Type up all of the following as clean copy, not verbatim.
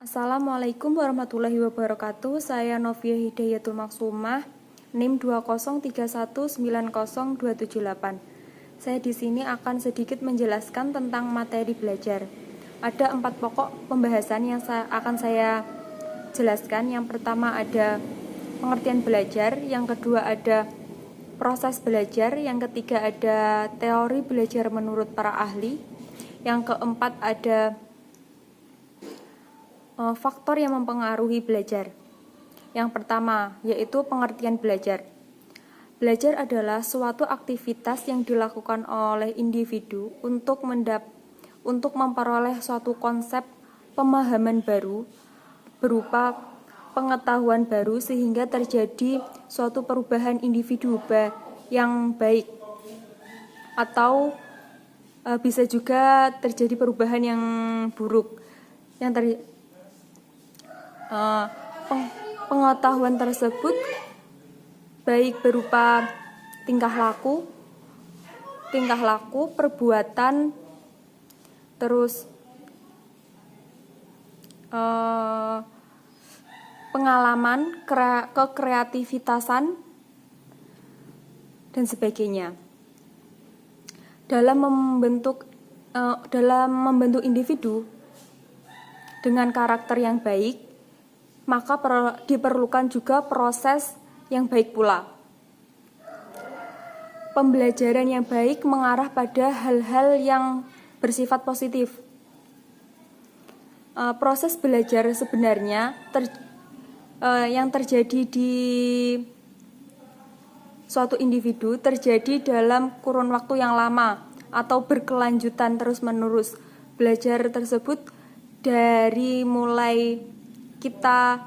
Assalamualaikum warahmatullahi wabarakatuh. Saya Novia Hidayatul Maksumah, NIM 203190278. Saya di sini akan sedikit menjelaskan tentang materi belajar. Ada 4 pokok pembahasan yang akan saya jelaskan. Yang pertama ada pengertian belajar, yang kedua ada proses belajar, yang ketiga ada teori belajar menurut para ahli, yang keempat ada faktor yang mempengaruhi belajar. Yang pertama, yaitu pengertian belajar. Belajar adalah suatu aktivitas yang dilakukan oleh individu untuk memperoleh suatu konsep pemahaman baru berupa pengetahuan baru sehingga terjadi suatu perubahan individu yang baik, atau bisa juga terjadi perubahan yang buruk. Pengetahuan tersebut baik berupa tingkah laku, perbuatan, terus pengalaman, kekreativitasan, dan sebagainya. Dalam membentuk individu dengan karakter yang baik, maka diperlukan juga proses yang baik pula. Pembelajaran yang baik mengarah pada hal-hal yang bersifat positif. Proses belajar sebenarnya yang terjadi di suatu individu terjadi dalam kurun waktu yang lama atau berkelanjutan terus-menerus. Belajar tersebut dari mulai kita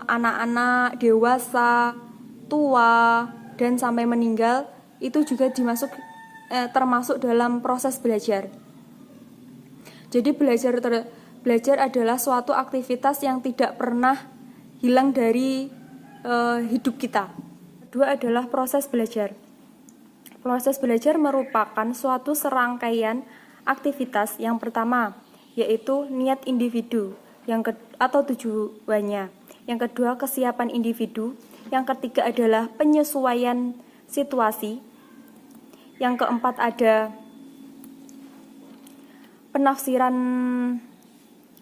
anak-anak, dewasa, tua, dan sampai meninggal, itu juga termasuk dalam proses belajar. Jadi belajar adalah suatu aktivitas yang tidak pernah hilang dari hidup kita. Kedua adalah proses belajar. Proses belajar merupakan suatu serangkaian aktivitas. Yang pertama yaitu niat individu atau tujuannya. Yang kedua, kesiapan individu. Yang ketiga adalah penyesuaian situasi. Yang keempat ada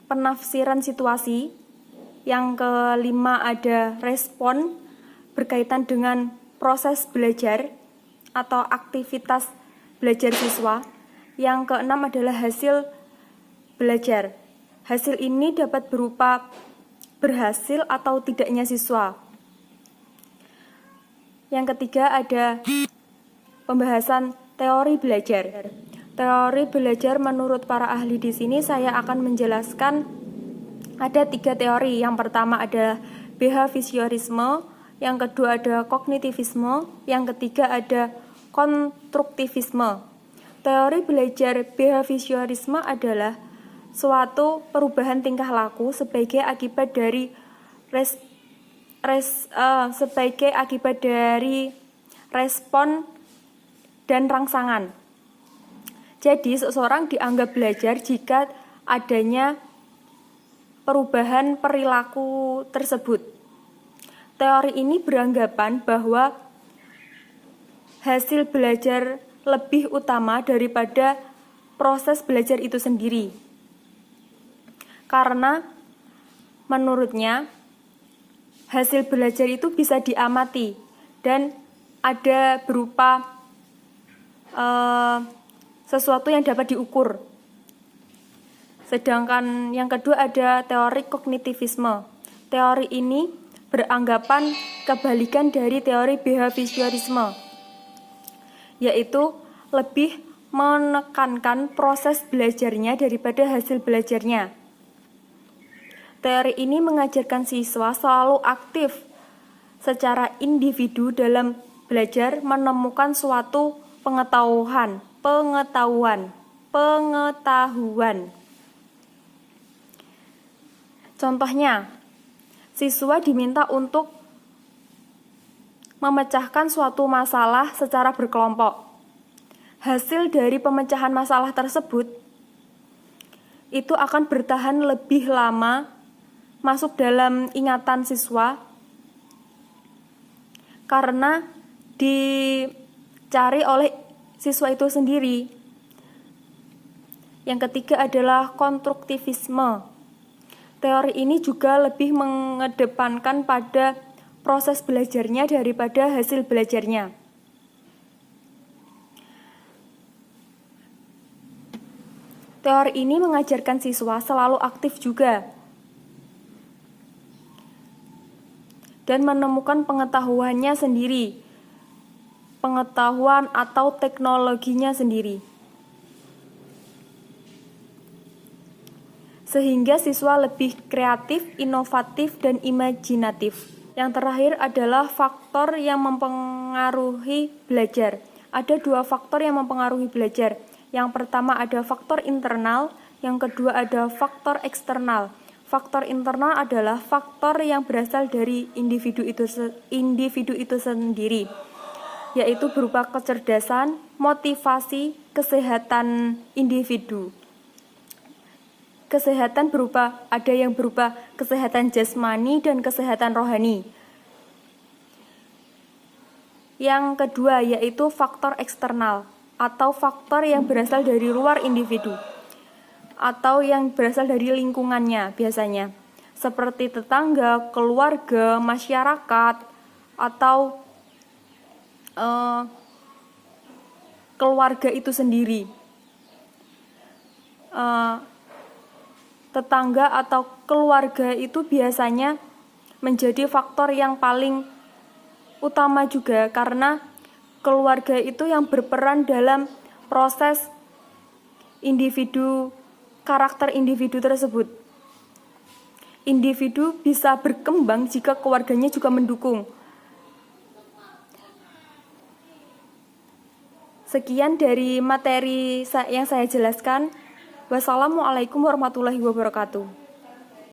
penafsiran situasi. Yang kelima ada respon berkaitan dengan proses belajar atau aktivitas belajar siswa. Yang keenam adalah hasil belajar. Hasil ini dapat berupa berhasil atau tidaknya siswa. Yang ketiga ada pembahasan teori belajar. Teori belajar menurut para ahli di sini saya akan menjelaskan ada 3 teori. Yang pertama ada behaviorisme, yang kedua ada kognitivisme, yang ketiga ada konstruktivisme. Teori belajar behaviorisme adalah suatu perubahan tingkah laku sebagai akibat dari respon dan rangsangan. Jadi seseorang dianggap belajar jika adanya perubahan perilaku tersebut. Teori ini beranggapan bahwa hasil belajar lebih utama daripada proses belajar itu sendiri. Karena menurutnya hasil belajar itu bisa diamati dan ada berupa sesuatu yang dapat diukur. Sedangkan yang kedua ada teori kognitivisme. Teori ini beranggapan kebalikan dari teori behaviorisme, yaitu lebih menekankan proses belajarnya daripada hasil belajarnya. Teori ini mengajarkan siswa selalu aktif secara individu dalam belajar menemukan suatu pengetahuan. Contohnya, siswa diminta untuk memecahkan suatu masalah secara berkelompok. Hasil dari pemecahan masalah tersebut itu akan bertahan lebih lama masuk dalam ingatan siswa karena dicari oleh siswa itu sendiri. Yang ketiga adalah konstruktivisme. Teori ini juga lebih mengedepankan pada proses belajarnya daripada hasil belajarnya. Teori ini mengajarkan siswa selalu aktif juga dan menemukan pengetahuannya sendiri, pengetahuan atau teknologinya sendiri. Sehingga siswa lebih kreatif, inovatif, dan imajinatif. Yang terakhir adalah faktor yang mempengaruhi belajar. Ada 2 faktor yang mempengaruhi belajar. Yang pertama ada faktor internal, yang kedua ada faktor eksternal. Faktor internal adalah faktor yang berasal dari individu itu sendiri, yaitu berupa kecerdasan, motivasi, kesehatan individu. Kesehatan ada yang berupa kesehatan jasmani dan kesehatan rohani. Yang kedua yaitu faktor eksternal atau faktor yang berasal dari luar individu atau yang berasal dari lingkungannya biasanya, seperti tetangga, keluarga, masyarakat, atau keluarga itu sendiri. Tetangga atau keluarga itu biasanya menjadi faktor yang paling utama juga, karena keluarga itu yang berperan dalam proses karakter individu tersebut. Individu bisa berkembang jika keluarganya juga mendukung. Sekian dari materi yang saya jelaskan. Wassalamualaikum warahmatullahi wabarakatuh.